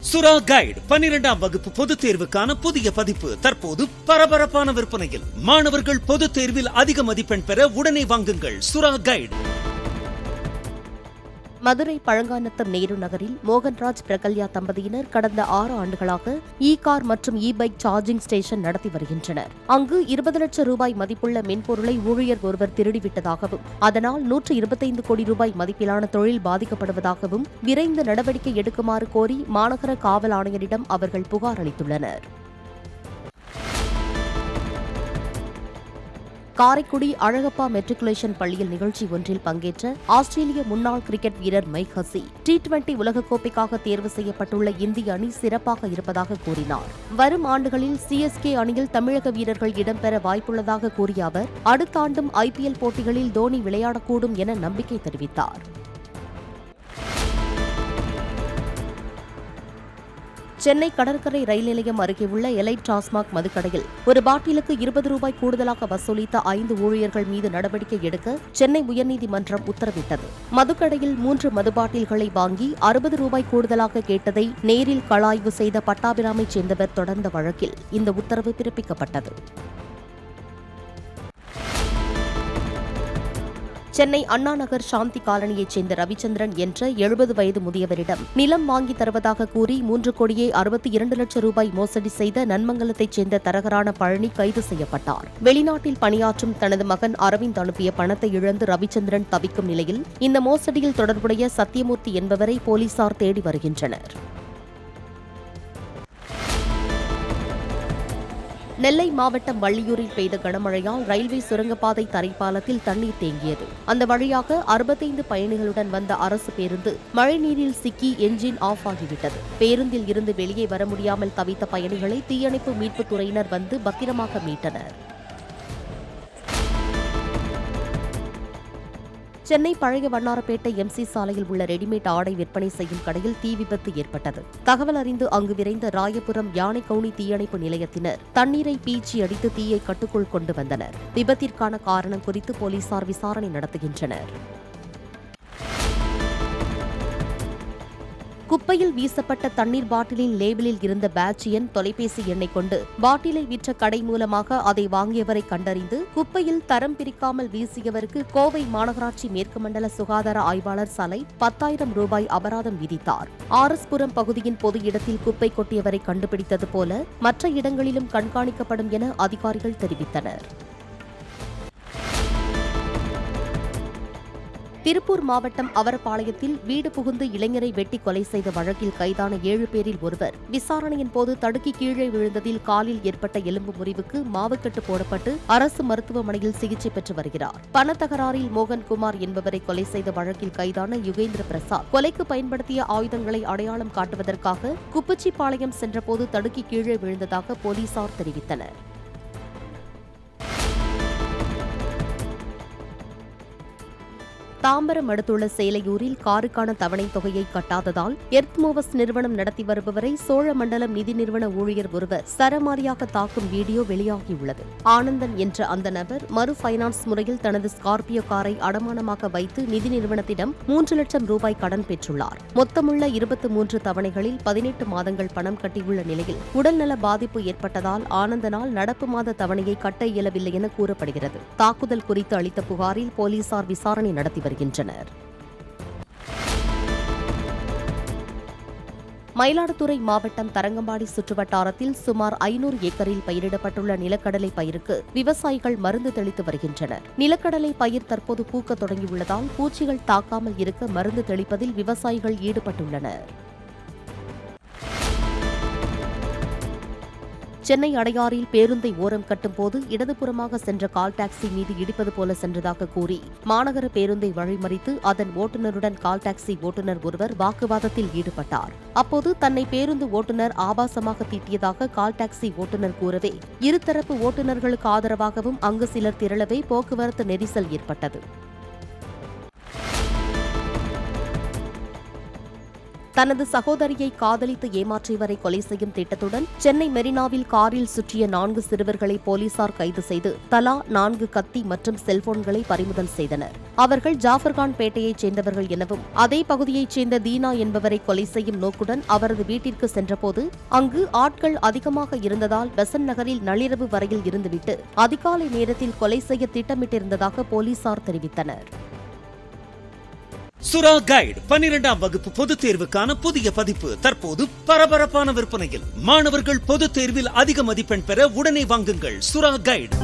சுறா கைடு 12ஆம் வகுப்பு பொதுத் தேர்வுக்கான புதிய பதிப்பு தற்போது பரபரப்பான விற்பனையில். மாணவர்கள் பொதுத் தேர்வில் அதிக மதிப்பெண் பெற உடனே வாங்குங்கள் சுறா கைடு. மதுரை பழங்காநத்தம் நேரு நகரில் மோகன்ராஜ் பிரகல்யா தம்பதியினர் கடந்த 6 ஆண்டுகளாக கார் மற்றும் பைக் சார்ஜிங் ஸ்டேஷன் நடத்தி வருகின்றனர். அங்கு 20 லட்சம் ரூபாய் மதிப்புள்ள மென்பொருளை ஊழியர் ஒருவர் திருடிவிட்டதாகவும், அதனால் 125 கோடி ரூபாய் மதிப்பிலான தொழில் பாதிக்கப்படுவதாகவும் விரைந்து நடவடிக்கை எடுக்குமாறு கோரி மாநகர காவல் ஆணையரிடம் அவர்கள் புகார் அளித்துள்ளனர். காரைக்குடி அழகப்பா மெட்ரிகுலேஷன் பள்ளியில் நிகழ்ச்சி ஒன்றில் பங்கேற்ற ஆஸ்திரேலிய முன்னாள் கிரிக்கெட் வீரர் மைக் ஹசி T20 உலகக்கோப்பைக்காக தேர்வு செய்யப்பட்டுள்ள இந்திய அணி சிறப்பாக இருப்பதாக கூறினார். வரும் ஆண்டுகளில் CSK அணியில் தமிழக வீரர்கள் இடம்பெற வாய்ப்புள்ளதாக கூறிய அவர், அடுத்த ஆண்டும் IPL போட்டிகளில் தோனி விளையாடக்கூடும் என நம்பிக்கை தெரிவித்தார். சென்னை கடற்கரை ரயில் நிலையம் அருகே உள்ள எலைட் டாஸ்மாக் மதுக்கடையில் ஒரு பாட்டிலுக்கு 20 ரூபாய் கூடுதலாக வசூலித்த 5 ஊழியர்கள் மீது நடவடிக்கை எடுக்க சென்னை உயர்நீதிமன்றம் உத்தரவிட்டது. மதுக்கடையில் 3 மது பாட்டில்களை வாங்கி 60 ரூபாய் கூடுதலாக கேட்டதை நேரில் களாய்வு செய்த பட்டாபிராமைச் சேர்ந்தவர் தொடர்ந்த வழக்கில் இந்த உத்தரவு பிறப்பிக்கப்பட்டது. சென்னை அண்ணா நகர் சாந்தி காலனியைச் சேர்ந்த ரவிச்சந்திரன் என்ற 70 வயது முதியவரிடம் நிலம் வாங்கி தருவதாக கூறி 3,62 லட்சம் ரூபாய் மோசடி செய்த நன்மங்கலத்தைச் சேர்ந்த தரகரான பழனி கைது செய்யப்பட்டார். வெளிநாட்டில் பணியாற்றும் தனது மகன் அரவிந்த் அனுப்பிய பணத்தை இழந்து ரவிச்சந்திரன் தவிக்கும் நிலையில் இந்த மோசடியில் தொடர்புடைய சத்தியமூர்த்தி என்பவரை போலீசார் தேடி வருகின்றனர். நெல்லை மாவட்டம் வள்ளியூரில் பெய்த கனமழையால் ரயில்வே சுரங்கப்பாதை தரைப்பாலத்தில் தண்ணீர் தேங்கியது. அந்த வழியாக 65 பயணிகளுடன் வந்த அரசு பேருந்து மழைநீரில் சிக்கி என்ஜின் ஆஃப் ஆகிவிட்டது. பேருந்தில் இருந்து வெளியே வர முடியாமல் தவித்த பயணிகளை தீயணைப்பு மீட்புத் துறையினர் வந்து பத்திரமாக மீட்டனர். சென்னை பழைய வண்ணாரப்பேட்டை MC சாலையில் உள்ள ரெடிமேட் ஆடை விற்பனை செய்யும் கடையில் தீ விபத்து ஏற்பட்டது. தகவல் அறிந்து அங்கு விரைந்த ராயபுரம் யானைக்கவுனி தீயணைப்பு நிலையத்தினர் தண்ணீரை பீச்சி அடித்து தீயை கட்டுக்குள் கொண்டு வந்தனர். விபத்திற்கான காரணம் குறித்து போலீசார் விசாரணை நடத்துகின்றனர். குப்பையில் வீசப்பட்ட தண்ணீர் பாட்டிலின் லேபிளில் இருந்த பேட்ச் எண், தொலைபேசி எண்ணை கொண்டு பாட்டிலை விற்ற கடை மூலமாக அதை வாங்கியவரை கண்டறிந்து குப்பையில் தரம் பிரிக்காமல் வீசியவருக்கு கோவை மாநகராட்சி மேற்கு மண்டல சுகாதார ஆய்வாளர் சலை 10,000 ரூபாய் அபராதம் விதித்தார். ஆர்எஸ்புரம் பகுதியின் பொது இடத்தில் குப்பை கொட்டியவரை கண்டுபிடித்தது போல மற்ற இடங்களிலும் கண்காணிக்கப்படும் என அதிகாரிகள் தெரிவித்தனர். திருப்பூர் மாவட்டம் அவரப்பாளையத்தில் வீடு புகுந்து இளைஞரை வெட்டி கொலை செய்த வழக்கில் கைதான 7 பேரில் ஒருவர் விசாரணையின் போது தடுக்கி கீழே விழுந்ததில் காலில் ஏற்பட்ட எலும்பு முறிவுக்கு மாவுக்கட்டு போடப்பட்டு அரசு மருத்துவமனையில் சிகிச்சை பெற்று வருகிறார். பணத்தகராறில் மோகன்குமார் என்பவரை கொலை செய்த வழக்கில் கைதான யுகேந்திர பிரசாத் கொலைக்கு பயன்படுத்திய ஆயுதங்களை அடையாளம் காட்டுவதற்காக குப்பச்சிப்பாளையம் சென்றபோது தடுக்கி கீழே விழுந்ததாக போலீசார் தெரிவித்தனர். தாம்பரம் அடுத்துள்ள சேலையூரில் காருக்கான தவணை தொகையை கட்டாததால் எர்த் மூவர்ஸ் நிறுவனம் நடத்தி வருபவரை சோழமண்டலம் நிதி நிறுவன ஊழியர் ஒருவர் சரமாரியாக தாக்கும் வீடியோ வெளியாகியுள்ளது. ஆனந்தன் என்ற அந்த நபர் மறு பைனான்ஸ் முறையில் தனது ஸ்கார்பியோ காரை அடமானமாக வைத்து நிதி நிறுவனத்திடம் 3 லட்சம் ரூபாய் கடன் பெற்றுள்ளார். மொத்தமுள்ள 23 தவணைகளில் 18 மாதங்கள் பணம் கட்டியுள்ள நிலையில் உடல்நல பாதிப்பு ஏற்பட்டதால் ஆனந்தனால் நடப்பு மாத தவணையை கட்ட இயலவில்லை என கூறப்படுகிறது. தாக்குதல் குறித்து அளித்த புகாரில் போலீசார் விசாரணை நடத்தி வருகின்றனர். மயிலாடுதுறை மாவட்டம் தரங்கம்பாடி சுற்றுவட்டாரத்தில் சுமார் 500 ஏக்கரில் பயிரிடப்பட்டுள்ள நிலக்கடலை பயிருக்கு விவசாயிகள் மருந்து தெளித்து வருகின்றனர். நிலக்கடலை பயிர் தற்போது பூக்க தொடங்கியுள்ளதால் பூச்சிகள் தாக்காமல் இருக்க மருந்து தெளிப்பதில் விவசாயிகள் ஈடுபட்டுள்ளனர். சென்னை அடையாறில் பேருந்தை ஓரம் கட்டும் போது இடதுபுறமாக சென்ற கால் டாக்ஸி மீது இடிப்பது போல சென்றதாக கூறி மாநகர பேருந்தை வழிமறித்து அதன் ஓட்டுநருடன் கால் டாக்ஸி ஓட்டுநர் ஒருவர் வாக்குவாதத்தில் ஈடுபட்டார். அப்போது தன்னை பேருந்து ஓட்டுநர் ஆபாசமாக திட்டியதாக கால் டாக்ஸி ஓட்டுநர் கூறவே இருதரப்பு ஓட்டுநர்களுக்கு ஆதரவாகவும் அங்கு சிலர் திரளவே போக்குவரத்து நெரிசல் ஏற்பட்டது. தனது சகோதரியை காதலித்து ஏமாற்றியவரை கொலை செய்யும் திட்டத்துடன் சென்னை மெரினாவில் காரில் சுற்றிய 4 சிறுவர்களை போலீசார் கைது செய்து தலா 4 கத்தி மற்றும் செல்போன்களை பறிமுதல் செய்தனர். அவர்கள் ஜாஃபர்கான் பேட்டையைச் சேர்ந்தவர்கள் எனவும் அதே பகுதியைச் சேர்ந்த தீனா என்பவரை கொலை செய்யும் நோக்குடன் அவரது வீட்டிற்கு சென்றபோது அங்கு ஆட்கள் அதிகமாக இருந்ததால் பெசன்ட் நகரில் நள்ளிரவு வரையில் இருந்துவிட்டு அதிகாலை நேரத்தில் கொலை செய்ய திட்டமிட்டிருந்ததாக போலீசார் தெரிவித்தனர். சுறா கைடு 12ஆம் வகுப்பு பொதுத் தேர்வுக்கான புதிய பதிப்பு தற்போது பரபரப்பான விற்பனையில். மாணவர்கள் பொதுத் தேர்வில் அதிக மதிப்பெண் பெற உடனே வாங்குங்கள் சுறா கைடு.